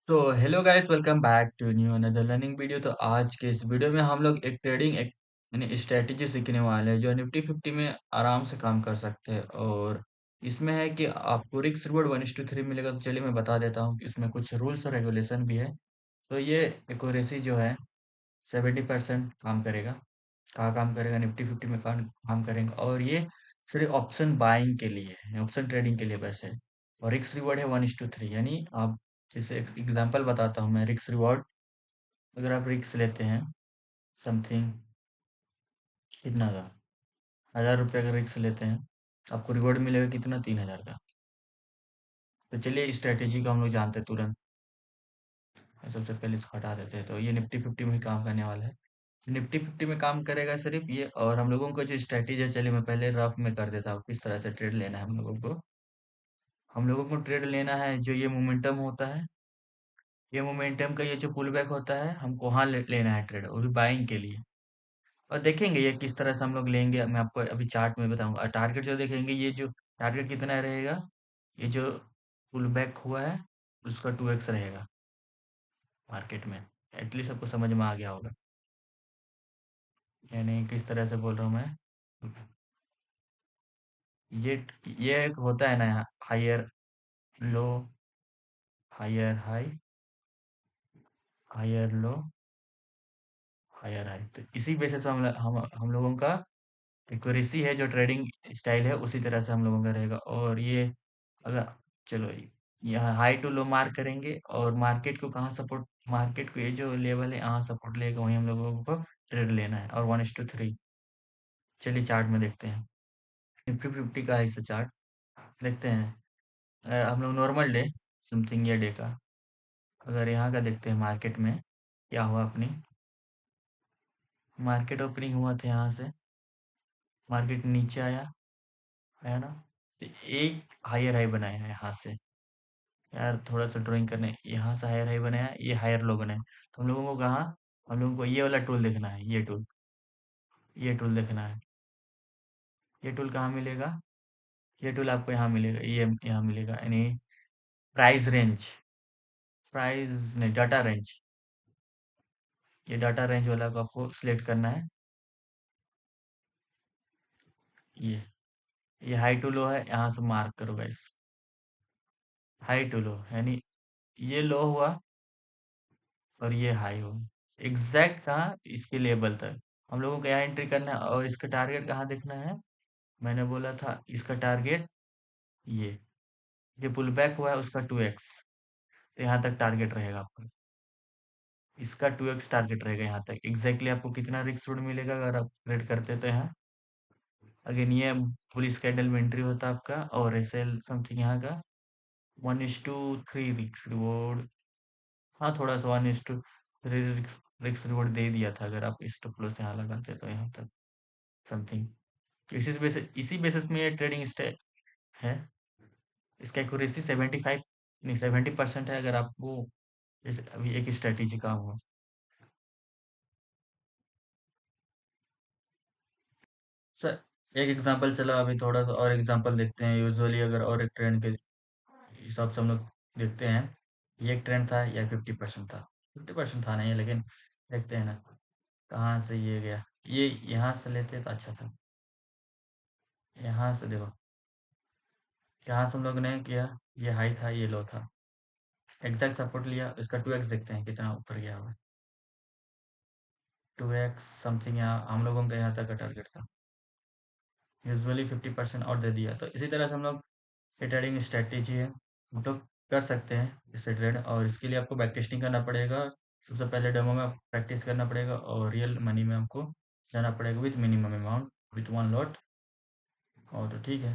So hello guys, welcome back to new another learning video. तो आज के इस वीडियो में हम लोग एक ट्रेडिंग एक यानी स्ट्रेटेजी सीखने वाले हैं जो निफ्टी फिफ्टी में आराम से काम कर सकते हैं। और इसमें है कि आपको रिस्क रिवॉर्ड 1:3 मिलेगा। तो चलिए मैं बता देता हूँ कि इसमें कुछ रूल्स और रेगुलेशन भी है। तो ये एक्यूरेसी जो है 70% काम करेगा। कहाँ काम करेगा? निफ्टी फिफ्टी में काम काम करेंगे। और ये सिर्फ ऑप्शन बाइंग के लिए है, ऑप्शन ट्रेडिंग के लिए बस है। और रिस्क रिवॉर्ड है 1:3, यानी आप जैसे एग्जांपल बताता हूँ मैं। रिस्क रिवॉर्ड, अगर आप रिस्क लेते हैं समथिंग, कितना का 1000 रुपये का रिस्क लेते हैं, आपको रिवॉर्ड मिलेगा कितना? 3000 का। तो चलिए इस स्ट्रेटेजी को हम लोग जानते हैं तुरंत। सबसे पहले इसको हटा देते हैं। तो ये निफ्टी फिफ्टी में ही काम करने वाला है। निफ्टी फिफ्टी में काम करेगा सिर्फ ये। और हम लोगों को जो स्ट्रेटेजी है, चलिए मैं पहले रफ में कर देता हूँ किस तरह से ट्रेड लेना है हम लोगों को। हम लोगों को ट्रेड लेना है जो ये मोमेंटम होता है। ये मोमेंटम का ये जो पुल बैक होता है, हमको वहाँ लेना है ट्रेड, वो भी बाइंग के लिए। और देखेंगे ये किस तरह से हम लोग लेंगे, मैं आपको अभी चार्ट में बताऊंगा। टारगेट जो देखेंगे, ये जो टारगेट कितना रहेगा, ये जो पुल बैक हुआ है उसका 2x रहेगा मार्केट में। एटलीस्ट आपको समझ में आ गया होगा, यानी किस तरह से बोल रहा हूँ मैं। ये ये एक होता है ना, higher low, higher high, higher low, higher high. तो इसी बेसिस पे हम लोगों का एक्यूरेसी है, जो ट्रेडिंग स्टाइल है उसी तरह से हम लोगों का रहेगा। और ये अगर, चलो यहाँ हाई टू लो मार्क करेंगे, और मार्केट को कहाँ सपोर्ट, मार्केट को ये जो लेवल है यहाँ सपोर्ट लेगा, वहीं हम लोगों को ट्रेड लेना है। और 1:3, चलिए चार्ट में देखते हैं। निफ्टी फिफ्टी का है इससे चार्ट देखते हैं। हम लोग नॉर्मल डे समथिंग ये डे का, अगर यहाँ का देखते हैं मार्केट में क्या हुआ अपनी। मार्केट ओपनिंग हुआ था यहाँ से, मार्केट नीचे आया, आया ना। तो एक हायर हाई बनाया है यहाँ से। यार थोड़ा सा ड्राइंग करने, यहाँ से हायर हाई बनाया, ये हायर लो बनाया। तो हम लोगों को कहाँ, हम लोगों को ये वाला टूल देखना है, ये टूल, ये टूल देखना है। ये टूल कहाँ मिलेगा? ये टूल आपको यहाँ मिलेगा, ये यहाँ मिलेगा, यानी प्राइस रेंज, प्राइस नहीं, डाटा रेंज। ये डाटा रेंज वाला को आपको सिलेक्ट करना है। ये ये हाई टू लो है, यहाँ से मार्क करो गाइस। हाई टू लो यानी ये लो हुआ और ये हाई हुआ, एग्जैक्ट कहाँ, इसके लेवल तक हम लोगों को यहाँ एंट्री करना है। और इसका टारगेट कहाँ देखना है? मैंने बोला था इसका टारगेट ये ये पुल बैक हुआ है उसका 2x। तो यहाँ तक टारगेट रहेगा आपका, इसका 2x टारगेट रहेगा यहाँ तक। एग्जैक्टली आपको कितना रिस्क फ्रूट मिलेगा अगर आप ट्रेड करते हैं तो यहाँ। अगेन ये पुलिस कैंडल में एंट्री होता है आपका, और एस एल समथिंग यहाँ का 1:3 रिस्क रिवॉर्ड। हाँ, थोड़ा सा 1:3 रिस्क रिवॉर्ड दे दिया था अगर आप स्टॉप लॉस यहाँ लगाते तो यहाँ तक समथिंग। इसी बेसिस में ये ट्रेडिंग स्टाइल है। इसका एक्यूरेसी 75 नहीं 70% है। अगर आपको जैसे अभी एक स्ट्रेटेजी काम हुआ सर, एक एग्जांपल चला, अभी थोड़ा सा और एग्जांपल देखते हैं। यूजुअली अगर और एक ट्रेंड के हिसाब से हम लोग देखते हैं, ये एक ट्रेंड था या 50% था, 50% था नहीं, लेकिन देखते हैं ना कहाँ से ये गया। ये यहाँ से लेते तो अच्छा था। यहाँ से देखो, यहाँ से हम लोग ने किया, ये हाई था, ये लो था, एग्जैक्ट सपोर्ट लिया, इसका 2x देखते हैं कितना ऊपर गया हुआ। 2x समथिंग, यहाँ हम लोगों का यहाँ तक का टारगेट था। यूजुअली 50% और दे दिया। तो इसी तरह से हम लोग, ये ट्रेडिंग स्ट्रेटेजी है, हम लोग कर सकते हैं इससे ट्रेड। और इसके लिए आपको बैक टेस्टिंग करना पड़ेगा। सबसे पहले डेमो में प्रैक्टिस करना पड़ेगा, और रियल मनी में हमको जाना पड़ेगा with minimum amount, with one lot. और तो ठीक है।